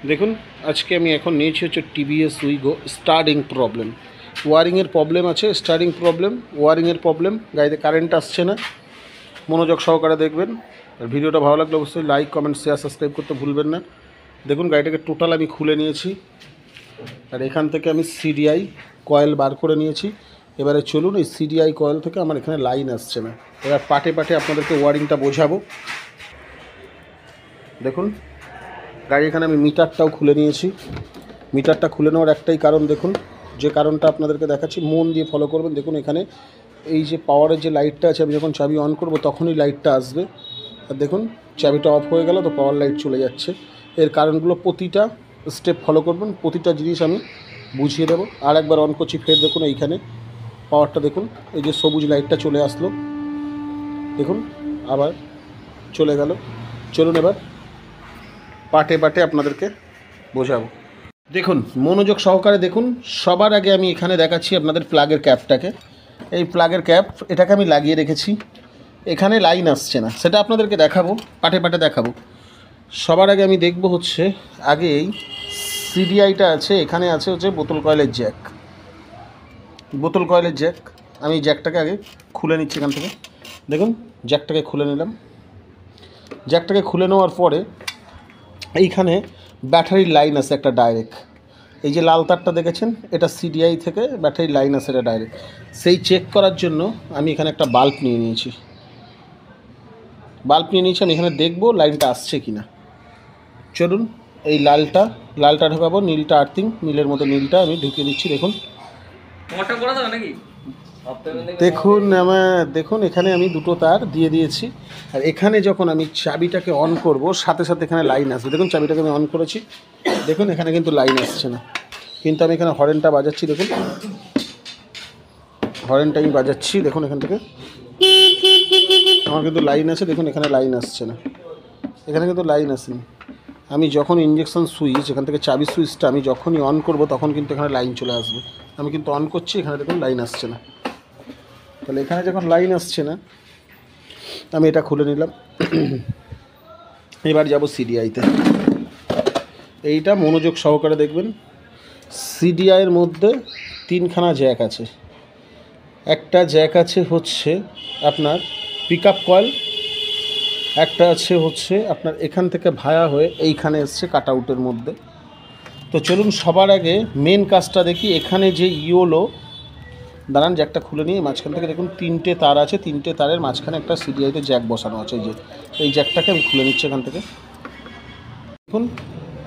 দেখুন আজকে আমি এখন নিয়েছি হচ্ছে টিভিএস উইগো স্টার্টিং প্রবলেম, ওয়ারিংয়ের প্রবলেম আছে, স্টার্টিং প্রবলেম, ওয়ারিংয়ের প্রবলেম, গাড়িতে কারেন্ট আসছে না। মনোযোগ সহকারে দেখবেন। আর ভিডিওটা ভালো লাগলে অবশ্যই লাইক, কমেন্ট, শেয়ার, সাবস্ক্রাইব করতে ভুলবেন না। দেখুন গাড়িটাকে টোটাল আমি খুলে নিয়েছি, আর এখান থেকে আমি সিডিআই কয়েল বার করে নিয়েছি। এবারে চলুন, এই সিডিআই কয়েল থেকে আমার এখানে লাইন আসছে না। এবার পাটে পাটে আপনাদেরকে ওয়ারিংটা বোঝাবো। দেখুন গাড়ি এখানে আমি মিটারটাও খুলে নিয়েছি। মিটারটা খুলে নেওয়ার একটাই কারণ, দেখুন যে কারণটা আপনাদেরকে দেখাচ্ছি, মন দিয়ে ফলো করবেন। দেখুন এখানে এই যে পাওয়ারের যে লাইটটা আছে, আমি যখন চাবি অন করব তখনই লাইটটা আসবে। আর দেখুন চাবিটা অফ হয়ে গেল তো পাওয়ার লাইট চলে যাচ্ছে। এর কারণগুলো প্রতিটা স্টেপ ফলো করবেন, প্রতিটা জিনিস আমি বুঝিয়ে দেবো। আর একবার অন করছি, ফের দেখুন এইখানে পাওয়ারটা দেখুন, এই যে সবুজ লাইটটা চলে আসলো, দেখুন আবার চলে গেল। চলুন এবার পাটে পাটে আপনাদেরকে বোঝাবো। দেখুন মনোযোগ সহকারে দেখুন। সবার আগে আমি এখানে দেখাচ্ছি আপনাদের প্লাগের ক্যাপটাকে। এই প্লাগের ক্যাপ, এটাকে আমি লাগিয়ে রেখেছি। এখানে লাইন আসছে না, সেটা আপনাদেরকে দেখাবো, পাটে পাটে দেখাবো। সবার আগে আমি দেখব হচ্ছে, আগে এই সিডিআইটা আছে, এখানে আছে হচ্ছে বোতল কয়েলের জ্যাক। বোতল কয়েলের জ্যাক, আমি জ্যাকটাকে আগে খুলে নিচ্ছি এখান থেকে। দেখুন জ্যাকটাকে খুলে নিলাম। জ্যাকটাকে খুলে নেওয়ার পরে এইখানে ব্যাটারির লাইন আছে একটা ডাইরেক্ট। এই যে লাল তারটা দেখেছেন, এটা সিডিআই থেকে ব্যাটারির লাইন আছে এটা ডাইরেক্ট। সেই চেক করার জন্য আমি এখানে একটা বাল্ব নিয়ে নিয়েছি। আমি এখানে দেখব লাইনটা আসছে কি না। চলুন এই লালটা ঢোকাবো, নীলটা আর্থিং, নীলের মতো নীলটা আমি ঢুকিয়ে দিচ্ছি। দেখুন দেখুন এখানে আমি দুটো তার দিয়ে দিয়েছি। আর এখানে যখন আমি চাবিটাকে অন করব সাথে সাথে এখানে লাইন আসবে। দেখুন চাবিটাকে আমি অন করেছি, দেখুন এখানে কিন্তু লাইন আসছে না, কিন্তু আমি এখানে হরেনটা বাজাচ্ছি। দেখুন হরেনটা আমি বাজাচ্ছি, দেখুন এখান থেকে আমার কিন্তু লাইন আছে। দেখুন এখানে লাইন আসছে না, এখানে কিন্তু লাইন আসেনি। আমি যখন ইঞ্জেকশন সুইচ, এখান থেকে চাবি সুইচটা আমি যখনই অন করব তখন কিন্তু এখানে লাইন চলে আসবে। আমি কিন্তু অন করছি, এখানে দেখুন লাইন আসছে না। তাহলে এখানে যখন লাইন আসছে না, আমি এটা খুলে নিলাম। এবার যাব সিডিআইতে। এইটা মনোযোগ সহকারে দেখবেন। সিডিআইয়ের মধ্যে তিনখানা জ্যাক আছে। একটা জ্যাক আছে হচ্ছে আপনার পিক আপ কয়েল, একটা আছে হচ্ছে আপনার এখান থেকে ভায়া হয়ে এইখানে এসছে কাট আউটের মধ্যে। তো চলুন সবার আগে মেন কাজটা দেখি। এখানে যে ইয়োলো, দাঁড়ান জ্যাকটা খুলে নিয়ে, মাঝখান থেকে দেখুন তিনটে তার আছে, তিনটে তারের মাঝখানে একটা সিডিআইতে জ্যাক বসানো আছে। এই জ্যাকটাকে আমি খুলে নিচ্ছি এখান থেকে। দেখুন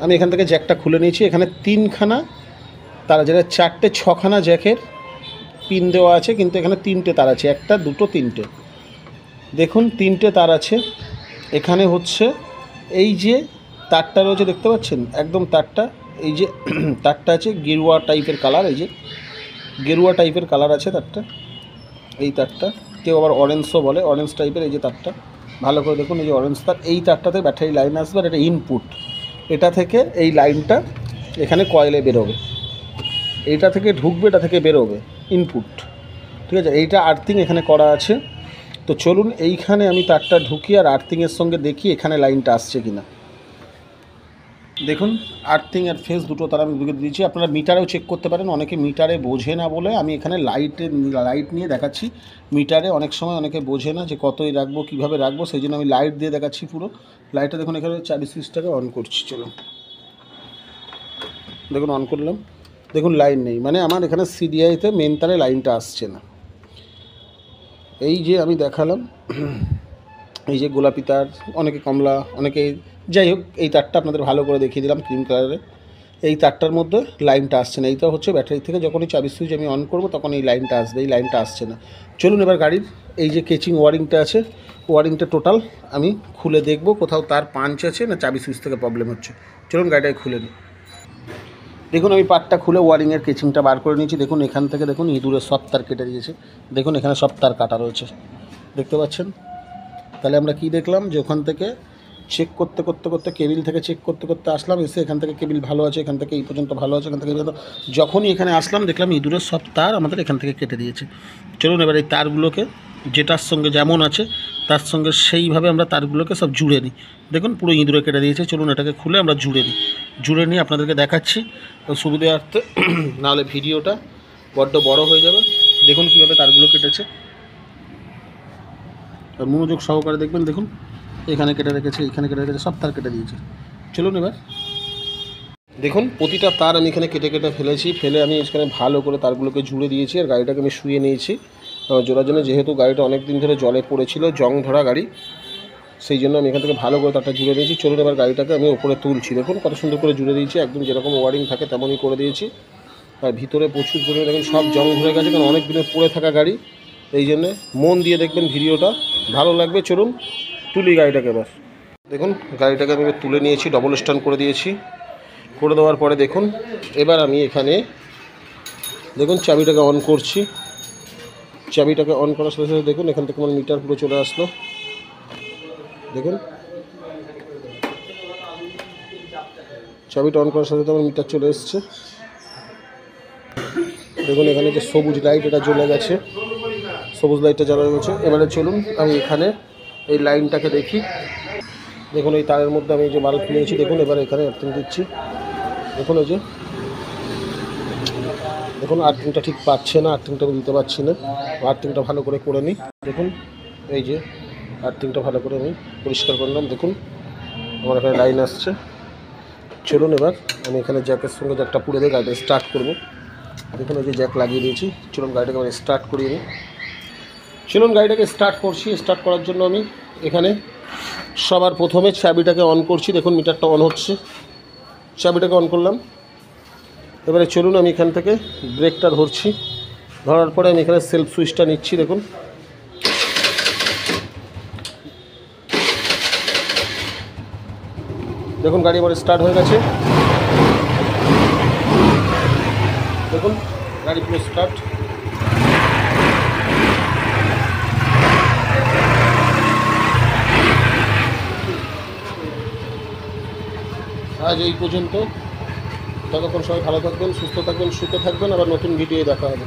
আমি এখান থেকে জ্যাকটা খুলে নিয়েছি। এখানে তিনখানা তার, যেটা চারটে ছখানা জ্যাকের পিন দেওয়া আছে, কিন্তু এখানে তিনটে তার আছে, একটা দুটো তিনটে। দেখুন তিনটে তার আছে। এখানে হচ্ছে এই যে তারটা রয়েছে দেখতে পাচ্ছেন, একদম তারটা, এই যে তারটা আছে গেরুয়া টাইপের কালার, এই যে গেরুয়া টাইপের কালার আছে তারটা, এই তারটা, কেউ আবার অরেঞ্জও বলে, অরেঞ্জ টাইপের। এই যে তারটা ভালো করে দেখুন, এই যে অরেঞ্জ তার, এই তারটাতে ব্যাটারি লাইন আসবে, আর এটা ইনপুট। এটা থেকে এই লাইনটা এখানে কয়েলে বেরোবে, এইটা থেকে ঢুকবে, এটা থেকে বেরোবে, ইনপুট, ঠিক আছে। এইটা আর্থিং এখানে করা আছে। তো চলুন এইখানে আমি তারটা ঢুকি আর আর্থিংয়ের সঙ্গে দেখি এখানে লাইনটা আসছে কি না। দেখুন আর্থিং আর ফেস দুটো তার আমি ঢুকে দিয়েছি। আপনারা মিটারেও চেক করতে পারেন, অনেকে মিটারে বোঝে না বলে আমি এখানে লাইট নিয়ে দেখাচ্ছি। মিটারে অনেক সময় অনেকে বোঝে না যে কতই রাখবো, কীভাবে রাখবো, সেই জন্য আমি লাইট দিয়ে দেখাচ্ছি পুরো। লাইটটা দেখুন এখানে চাবি সুইচটাকে অন করছি। চলুন দেখুন অন করলাম, দেখুন লাইন নেই, মানে আমার এখানে সিডিআইতে মেন তারে লাইনটা আসছে না। এই যে আমি দেখালাম, এই যে গোলাপি তার, অনেকে কমলা, অনেকে যাই হোক, এই তারটা আপনাদের ভালো করে দেখিয়ে দিলাম ক্রিম কালারে। এই তারটার মধ্যে লাইনটা আসছে না। এইটা হচ্ছে ব্যাটারি থেকে যখনই চাবি সুইচ আমি অন করব তখন এই লাইনটা আসবে, এই লাইনটা আসছে না। চলুন এবার গাড়ির এই যে কেচিং ওয়ারিংটা আছে, ওয়ারিংটা টোটাল আমি খুলে দেখব কোথাও তার পাঞ্চ আছে না চাবি সুইচ থেকে প্রবলেম হচ্ছে। চলুন গাড়িটাই খুলে নিই। দেখুন আমি পার্টটা খুলে ওয়ারিংয়ের কেচিংটা বার করে নিয়েছি। দেখুন এখান থেকে দেখুন ইঁদুরের সব তার কেটে দিয়েছে। দেখুন এখানে সব তার কাটা রয়েছে, দেখতে পাচ্ছেন। তাহলে আমরা কি দেখলাম, যে ওখান থেকে চেক করতে করতে করতে কেবিল থেকে চেক করতে করতে আসলাম, এসে এখান থেকে কেবিল ভালো আছে, এখান থেকে এই পর্যন্ত ভালো আছে, এখান থেকে যখনই এখানে আসলাম দেখলাম ইঁদুরের সব তার আমাদের এখান থেকে কেটে দিয়েছে। চলুন এবার এই তারগুলোকে যেটার সঙ্গে যেমন আছে তার সঙ্গে সেইভাবে আমরা তারগুলোকে সব জুড়ে নিই। দেখুন পুরো ইঁদুরে কেটে দিয়েছে। চলুন এটাকে খুলে আমরা জুড়ে নিয়ে আপনাদেরকে দেখাচ্ছি সুবিধার্থে, নাহলে ভিডিওটা বড্ড বড় হয়ে যাবে। দেখুন কীভাবে তারগুলো কেটেছে, আর মনোযোগ সহকারে দেখবেন। দেখুন এখানে কেটে রেখেছে, এখানে কেটে রেখেছে, সব তার কেটে দিয়েছে। চলুন এবার দেখুন প্রতিটা তার আমি এখানে কেটে কেটে ফেলেছি, ফেলে আমি এখানে ভালো করে তারগুলোকে জুড়ে দিয়েছি। আর গাড়িটাকে আমি শুয়ে নিয়েছি জোড়ার জন্য, যেহেতু গাড়িটা অনেক দিন ধরে জলে পড়েছিল, জং ধরা গাড়ি, সেই জন্য আমি এখান থেকে ভালো করে তারটা জুড়ে দিয়েছি। চলুন এবার গাড়িটাকে আমি ওপরে তুলছি। দেখুন কত সুন্দর করে জুড়ে দিয়েছি, একদম যেরকম ওয়ারিং থাকে তেমনই করে দিয়েছি। আর ভিতরে প্রচুর পরিমাণে দেখুন সব জং ধরে গেছে, কারণ অনেক দিনের পড়ে থাকা গাড়ি, এই জন্যে মন দিয়ে দেখবেন ভিডিওটা, ভালো লাগবে। চলুন তুলি গাড়িটাকে এবার। দেখুন গাড়িটাকে আমি তুলে নিয়েছি, ডবল স্ট্যান্ড করে দিয়েছি। করে দেওয়ার পরে দেখুন এবার আমি এখানে দেখুন চাবিটাকে অন করছি। চাবিটাকে অন করার সাথে সাথে দেখুন এখান থেকে আমার মিটার পুরো চলে আসলো। দেখুন চাবিটা অন করার সাথে সাথে আমার মিটার চলে এসছে। দেখুন এখানে যে সবুজ লাইট এটা জ্বলে গেছে, সবুজ লাইটটা জ্বলা গেছে। এবারে চলুন আমি এখানে এই লাইনটাকে দেখি। দেখুন এই তারের মধ্যে আমি যে বাল্ব নিয়েছি, দেখুন এবার এখানে আর্থিং দিচ্ছি। দেখুন এই যে দেখুন আর্থিংটা ঠিক পাচ্ছে না, আর্থিংটা আমি দিতে পারছি না, আর্থিংটা ভালো করে নিই। দেখুন এই যে আর্থিংটা ভালো করে আমি পরিষ্কার করলাম। দেখুন আমার এখানে লাইন আসছে। চলুন এবার আমি এখানে জ্যাকের সঙ্গে জ্যাকটা পুড়ে দিয়ে গাড়িটা স্টার্ট করবো। দেখুন এই যে জ্যাক লাগিয়ে দিয়েছি। চলুন গাড়িটাকে আমি স্টার্ট করিয়ে নিই। চলুন গাড়িটাকে স্টার্ট করছি। স্টার্ট করার জন্য আমি এখানে সবার প্রথমে চাবিটাকে অন করছি। দেখুন মিটারটা অন হচ্ছে, চাবিটাকে অন করলাম। এবারে চলুন আমি এখান থেকে ব্রেকটা ধরছি, ধরার পরে আমি এখানে সেলফ সুইচটা নিচ্ছি। দেখুন দেখুন গাড়ি এবার স্টার্ট হয়ে গেছে। দেখুন গাড়ি পুরো স্টার্ট। আজ এই পর্যন্ত। ততক্ষণ সবাই ভালো থাকবেন, সুস্থ থাকবেন, সুখে থাকবেন। আবার নতুন ভিডিও দেখা হবে।